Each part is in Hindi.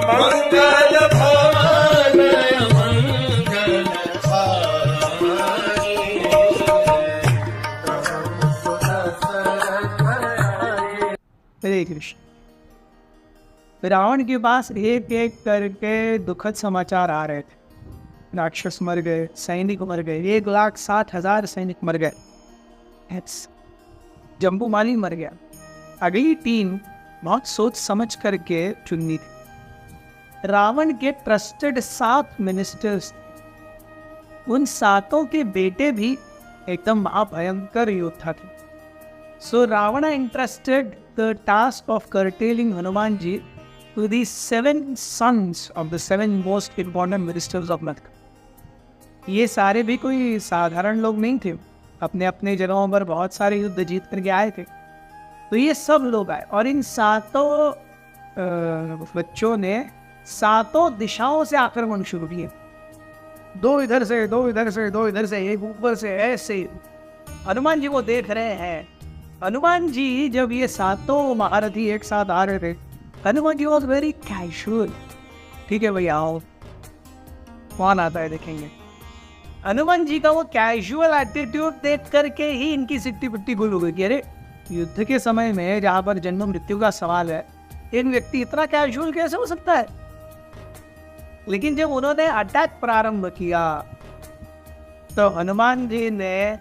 मंगल भवन मंगल हारी। हरे कृष्ण। रावण के पास एक एक करके दुखद समाचार आ रहे थे। राक्षस मर गए, सैनिक मर गए, 1,60,000 सैनिक मर गए, जम्बूमाली मर गया। अगली टीम बहुत सोच समझ करके चुननी थी। रावण के ट्रस्टेड 7 मिनिस्टर्स, उन 7 के बेटे भी एकदम महाभयंकर योद्धा थे। सो Ravan entrusted the task of curtailing Hanuman ji to the 7 sons of the 7 most important ministers of Mathura. ये सारे भी कोई साधारण लोग नहीं थे, अपने अपने जगहों पर बहुत सारे युद्ध जीत करके आए थे। तो ये सब लोग आए और इन 7 बच्चों ने 7 दिशाओं से आक्रमण शुरू किए। 2 इधर से, 2 इधर से, 2 इधर से, एक ऊपर से, ऐसे हनुमान जी को देख रहे हैं। हनुमान जी जब ये 7 महारथी एक साथ आ रहे थे, Hanuman ji was very casual. ठीक है भैया आओ, कौन आता है देखेंगे। हनुमान जी का वो कैजुअल एटीट्यूड देख करके ही इनकी सिट्टी पिट्टी गुल हो गई कि अरे युद्ध के समय में जहाँ पर जन्म मृत्यु का सवाल है, एक व्यक्ति इतना कैजुअल कैसे हो सकता है। लेकिन जब उन्होंने अटैक प्रारंभ किया तो हनुमान जी ने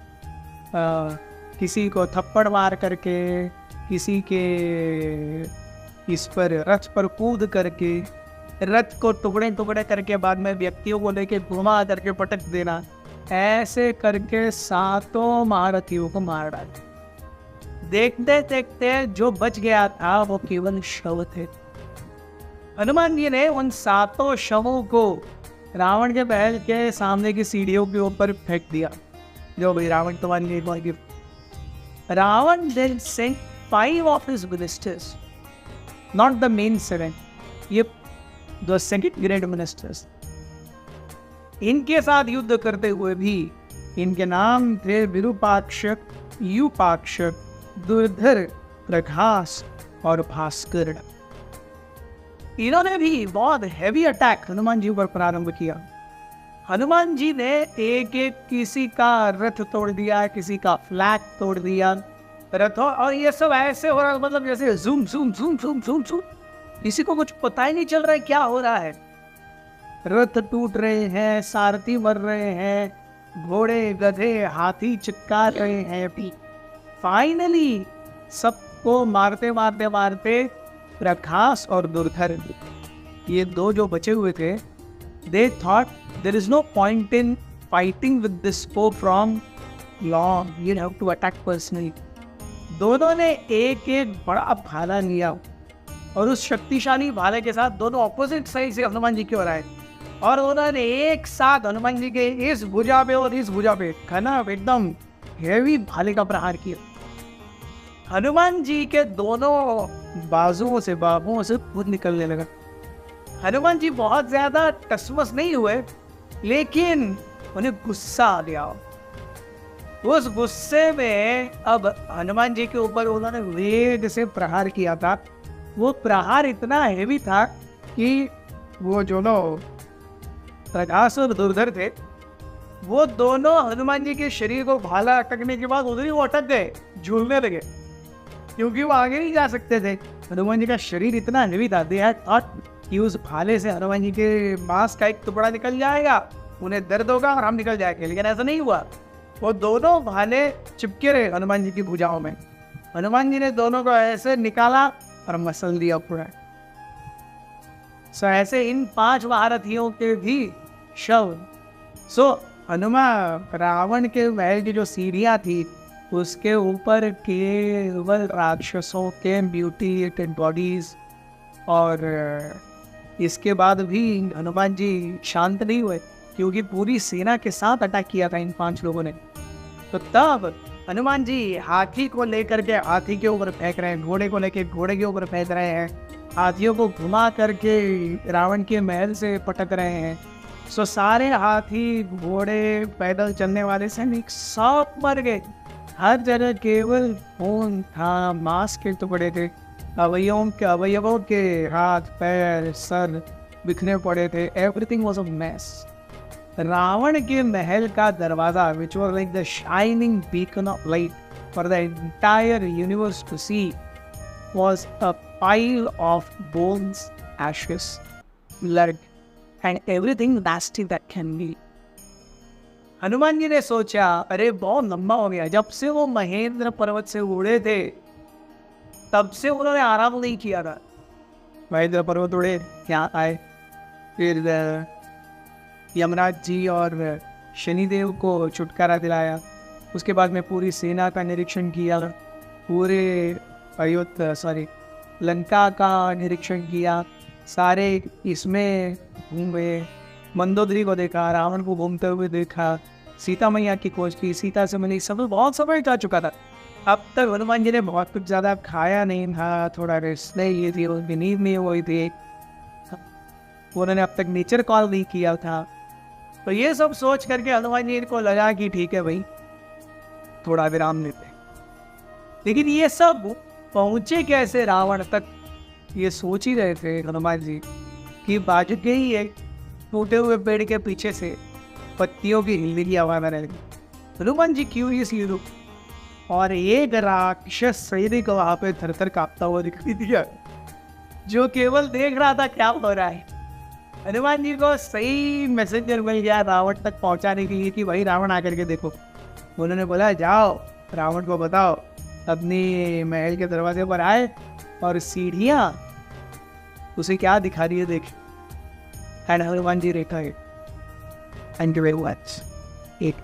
किसी को थप्पड़ मार करके, किसी के इस पर रथ पर कूद करके, रथ को टुकड़े टुकड़े करके बाद में व्यक्तियों को लेके घुमा करके पटक देना, ऐसे करके 7 महारथियों को मार डाला। देखते देखते जो बच गया था वो केवल शव थे। हनुमान जी ने उन 7 शवों को रावण के महल के सामने की सीढ़ियों के ऊपर फेंक दिया। जो भाई रावण तुम्हारे लिए कोई gift. Ravan then sent 5 of his ministers, not the main 7, ये the second grade ministers, इनके साथ युद्ध करते हुए भी इनके नाम थे विरूपाक्ष, यूपाक्ष, दुर्धर, प्रघास और भास्कर। इन्होंने भी बहुत हैवी अटैक हनुमान जी पर प्रारंभ किया। हनुमान जी ने एक एक किसी का रथ तोड़ दिया, किसी का फ्लैग तोड़ दिया रथों, और ये सब ऐसे हो रहा, मतलब जैसे zoom zoom zoom zoom zoom zoom, किसी को कुछ पता ही नहीं चल रहा है क्या हो रहा है। रथ टूट रहे हैं, सारथी मर रहे हैं, घोड़े गधे हाथी चिपका रहे हैं। फाइनली सबको मारते मारते मारते प्रकाश और दुर्धर, ये 2 जो बचे हुए थे, they thought there is no point in fighting with this foe from long, you have to attack personally. दोनों ने एक एक बड़ा भाला लिया और उस शक्तिशाली भाले के साथ दोनों ऑपोजिट साइड से हनुमान जी की ओर आए और उन्होंने एक साथ हनुमान जी के इस भुजा पे और इस भुजा पे घना एकदम हेवी भाले का प्रहार किया। हनुमान जी के दोनों बाजुओं से, बाहुओं से खून निकलने लगा। हनुमान जी बहुत ज्यादा टसमस नहीं हुए, लेकिन उन्हें गुस्सा आ गया। उस गुस्से में अब हनुमान जी के ऊपर उन्होंने वेग से प्रहार किया था। वो प्रहार इतना हेवी था कि वो जो प्रकाश और दुर्धर थे, वो दोनों हनुमान जी के शरीर को भाला अटकने के बाद उधर ही वो अटक गए, झूलने लगे, क्योंकि वो आगे नहीं जा सकते थे। हनुमान जी का शरीर इतना हेवी था, दे हैड थॉट कि उस भाले से हनुमान जी के मांस का एक टुकड़ा निकल जाएगा, उन्हें दर्द होगा और हम निकल जाएंगे, लेकिन ऐसा नहीं हुआ। वो दोनों भाले चिपके रहे हनुमान जी की भुजाओं में। हनुमान जी ने दोनों को ऐसे निकाला और मसल दिया पूरा। सो ऐसे इन 5 महारथियों के भी शव। सो हनुमान, रावण के महल की जो सीढ़ियाँ थी उसके ऊपर केवल राक्षसों के म्यूटिलेटेड बॉडीज, और इसके बाद भी हनुमान जी शांत नहीं हुए, क्योंकि पूरी सेना के साथ अटैक किया था इन 5 लोगों ने। तो तब हनुमान जी हाथी को लेकर के हाथी के ऊपर फेंक रहे हैं, घोड़े को लेकर घोड़े के ऊपर फेंक रहे हैं, हाथियों को घुमा करके रावण के महल से पटक रहे हैं। सो सारे हाथी, घोड़े, पैदल चलने वाले सैनिक सब मर गए। हर जगह केवल खून था, मांस के टुकड़े थे। अवयवों के हाथ पैर सर बिखरे पड़े थे. Everything was a mess. Ravan के महल का दरवाजा, which was like the shining beacon of light for the entire universe to see, was a pile of bones, ashes, blood, and everything nasty that can be. Hanuman ji ने सोचा, अरे बहुत लंबा हो गया. जब से वो महेंद्र पर्वत से उड़े थे तब से उन्होंने आराम नहीं किया था. महेंद्र पर्वत उड़े, यहाँ आए, फिर यमराज जी और शनिदेव को छुटकारा दिलाया. उसके बाद में पूरी सेना का निरीक्षण किया, पूरे लंका का निरीक्षण किया, सारे इसमें घूमे, मंदोदरी को देखा, रावण को घूमते हुए देखा, सीता मैया की खोज की, सीता से मिली, सब बहुत समय जा चुका था. अब तक हनुमान जी ने बहुत कुछ ज़्यादा खाया नहीं था, थोड़ा रेस्ट नहीं ली थी, उनकी नींद नहीं हुई थी, उन्होंने अब तक नेचर कॉल नहीं किया था. तो ये सब सोच करके हनुमान जी को लगा कि ठीक है भाई, थोड़ा विराम लेते. लेकिन ये सब पहुंचे कैसे रावण तक, ये सोच ही रहे थे हनुमान जी कि बाजू के ही एक टूटे हुए पेड़ के पीछे से पत्तियों की हिलने की आवाज आने लगी. हनुमान जी क्यूरियसली रुक, और एक राक्षस सैनिक वहां पे थर थर कांपता हुआ दिखाई दिया, जो केवल देख रहा था क्या हो रहा है. हनुमान जी को सही मैसेंजर मिल गया रावण तक पहुंचाने के लिए कि भाई रावण आकर के देखो. उन्होंने बोला जाओ रावण को बताओ, अपनी महल के दरवाजे पर आए और सीढ़ियाँ उसे क्या दिखा रही है देख. एंड हनुमान जी रेखा है. Thank you very much. एक